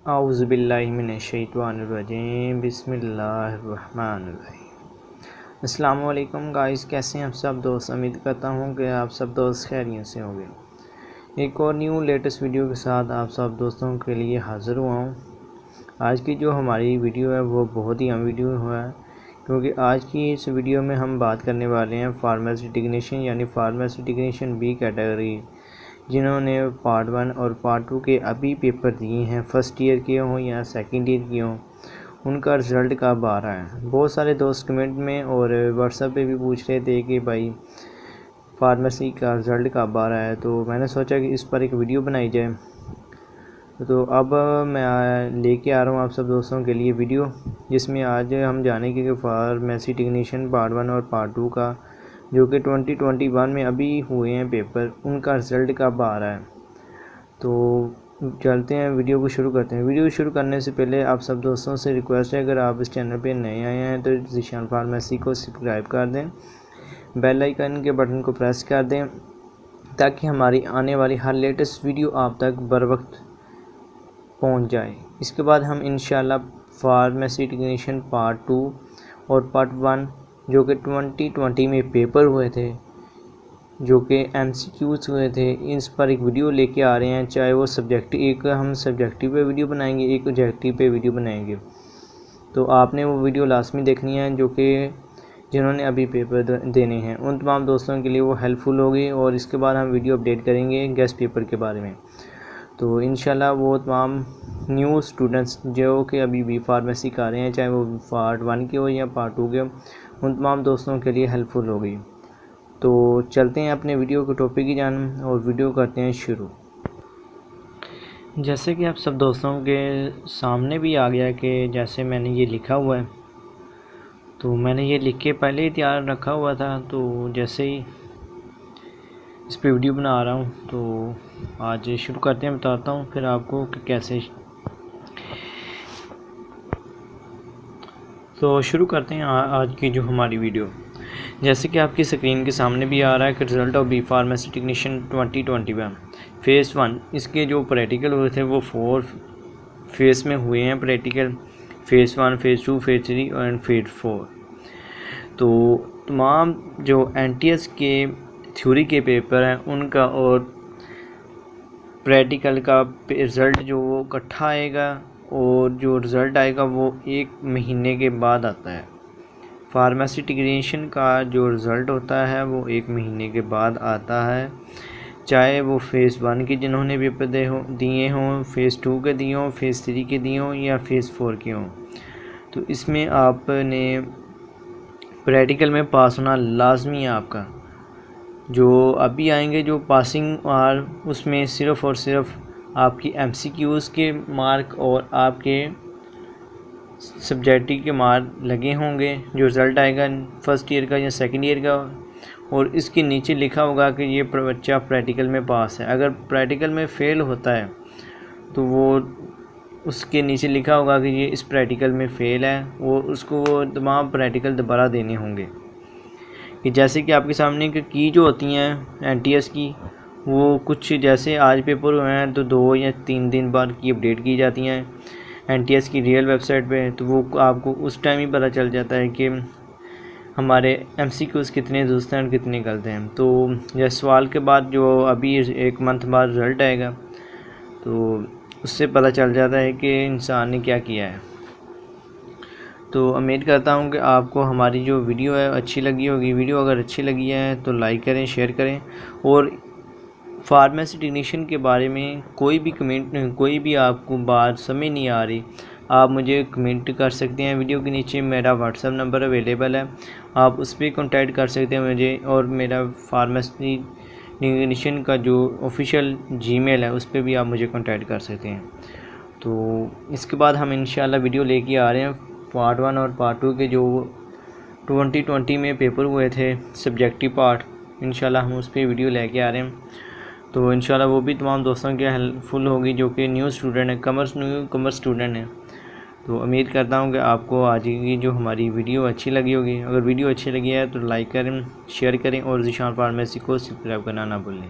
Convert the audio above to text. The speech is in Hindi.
आऊज़ुबिल्लाहि मिनश्शैतानिर्रजीम बिस्मिल्लाहिर्रहमानिर्रहीम। अस्सलामु अलैकुम गाइस, कैसे हैं आप सब दोस्त। उम्मीद करता हूँ कि आप सब दोस्त खैरियत से होंगे। एक और न्यू लेटेस्ट वीडियो के साथ आप सब दोस्तों के लिए हाज़िर हुआ हूँ। आज की जो हमारी वीडियो है वो बहुत ही अहम वीडियो है, क्योंकि आज की इस वीडियो में हम बात करने वाले हैं फार्मेसी टेक्नीशियन यानी फार्मेसी टेक्नीशियन बी कैटेगरी, जिन्होंने पार्ट 1 और पार्ट 2 के अभी पेपर दिए हैं, फ़र्स्ट ईयर के हों या सेकंड ईयर के हों, उनका रिज़ल्ट कब आ रहा है। बहुत सारे दोस्त कमेंट में और व्हाट्सएप पे भी पूछ रहे थे कि भाई फार्मेसी का रिज़ल्ट कब आ रहा है, तो मैंने सोचा कि इस पर एक वीडियो बनाई जाए। तो अब मैं लेके आ रहा हूँ आप सब दोस्तों के लिए वीडियो, जिसमें आज हम जानेंगे कि फार्मेसी टेक्नीशियन पार्ट 1 और पार्ट 2 का जो कि 2021 में अभी हुए हैं पेपर, उनका रिज़ल्ट कब आ रहा है। तो चलते हैं, वीडियो को शुरू करते हैं। वीडियो शुरू करने से पहले आप सब दोस्तों से रिक्वेस्ट है, अगर आप इस चैनल पे नए आए हैं तो ज़ीशान फार्मेसी को सब्सक्राइब कर दें, बेल आइकन के बटन को प्रेस कर दें, ताकि हमारी आने वाली हर लेटेस्ट वीडियो आप तक बर वक्त पहुँच जाए। इसके बाद हम इंशाल्लाह फार्मेसी टेक्नीशियन पार्ट 2 और पार्ट 1 जो कि 2020 में पेपर हुए थे, जो कि MCQs हुए थे, इस पर एक वीडियो लेके आ रहे हैं। चाहे वो सब्जेक्टिव, एक हम सब्जेक्टिव पे वीडियो बनाएंगे, एक ऑब्जेक्टिव पे वीडियो बनाएंगे। तो आपने वो वीडियो लास्ट में देखनी है, जो कि जिन्होंने अभी पेपर देने हैं उन तमाम दोस्तों के लिए वो हेल्पफुल होगी। और इसके बाद हम वीडियो अपडेट करेंगे गेस्ट पेपर के बारे में। तो इंशाल्लाह वो तमाम न्यू स्टूडेंट्स जो कि अभी भी फार्मेसी कर रहे हैं, चाहे वो पार्ट 1 के हो या पार्ट 2 के हो, उन तमाम दोस्तों के लिए हेल्पफुल होगी। तो चलते हैं अपने वीडियो के टॉपिक की जानब और वीडियो करते हैं शुरू। जैसे कि आप सब दोस्तों के सामने भी आ गया कि जैसे मैंने ये लिखा हुआ है, तो मैंने ये लिख के पहले ही तैयार रखा हुआ था। तो जैसे ही इस पर वीडियो बना रहा हूँ, तो आज शुरू करते हैं। बताता हूँ फिर आपको कि कैसे। तो शुरू करते हैं आज की जो हमारी वीडियो। जैसे कि आपकी स्क्रीन के सामने भी आ रहा है कि result of B pharmacy technician 2021 phase 1, इसके जो प्रैक्टिकल हुए थे वो 4 फेज़ में हुए हैं practical, phase 1, phase 2, phase 3 and phase 4। तो तमाम जो NTS के थ्योरी के पेपर हैं उनका और प्रैक्टिकल का रिज़ल्ट जो वो इकट्ठा आएगा, और जो रिज़ल्ट आएगा वो 1 महीने के बाद आता है। फार्मेसी टेक्नीशियन का जो रिज़ल्ट होता है वो 1 महीने के बाद आता है, चाहे वो फेज़ 1 के जिन्होंने पेपर दिए हों, फेज़ 2 के दिए हों, फेज़ 3 के दिए हों या फेज़ 4 के हों। तो इसमें आपने प्रैक्टिकल में पास होना लाजमी है आपका। जो अभी आएंगे जो पासिंग मार्क, उसमें सिर्फ़ और सिर्फ आपकी MCQs के मार्क और आपके सब्जेक्टिव के मार्क लगे होंगे। जो रिज़ल्ट आएगा फ़र्स्ट ईयर का या सेकंड ईयर का, और इसके नीचे लिखा होगा कि ये बच्चा प्रैक्टिकल में पास है। अगर प्रैक्टिकल में फ़ेल होता है तो वो उसके नीचे लिखा होगा कि ये इस प्रैक्टिकल में फ़ेल है, और उसको वो तमाम प्रैक्टिकल दोबारा देने होंगे। कि जैसे कि आपके सामने की जो होती हैं NTS की, वो कुछ जैसे आज पेपर हुए हैं तो 2 या 3 दिन बाद की अपडेट की जाती हैं NTS की रियल वेबसाइट पे। तो वो आपको उस टाइम ही पता चल जाता है कि हमारे MCQs कितने दुरुस्त हैं और कितने गलत हैं। तो यह सवाल के बाद जो अभी 1 मंथ बाद रिज़ल्ट आएगा, तो उससे पता चल जाता है कि इंसान ने क्या किया है। तो उम्मीद करता हूँ कि आपको हमारी जो वीडियो है अच्छी लगी होगी। वीडियो अगर अच्छी लगी है तो लाइक करें, शेयर करें, और फार्मेसी टेक्नीशियन के बारे में कोई भी कमेंट, कोई भी आपको बात समझ नहीं आ रही, आप मुझे कमेंट कर सकते हैं। वीडियो के नीचे मेरा व्हाट्सएप नंबर अवेलेबल है, आप उस पर कॉन्टैक्ट कर सकते हैं मुझे। और मेरा फार्मेसी टेक्नीशियन का जो ऑफिशियल जीमेल है उस पर भी आप मुझे कॉन्टैक्ट कर सकते हैं। तो इसके बाद हम इंशाल्लाह वीडियो लेके आ रहे हैं पार्ट 1 और पार्ट 2 के जो 2020 में पेपर हुए थे सब्जेक्टिव पार्ट। इंशाल्लाह हम उस पर वीडियो लेके आ रहे हैं। तो इंशाल्लाह वो भी तमाम दोस्तों के हेल्पफुल होगी जो कि न्यू स्टूडेंट है, कॉमर्स स्टूडेंट है। तो उम्मीद करता हूँ कि आपको आज की जो हमारी वीडियो अच्छी लगी होगी। अगर वीडियो अच्छी लगी है तो लाइक करें, शेयर करें, और ज़ीशान फार्मेसी को सब्सक्राइब करना ना भूलें।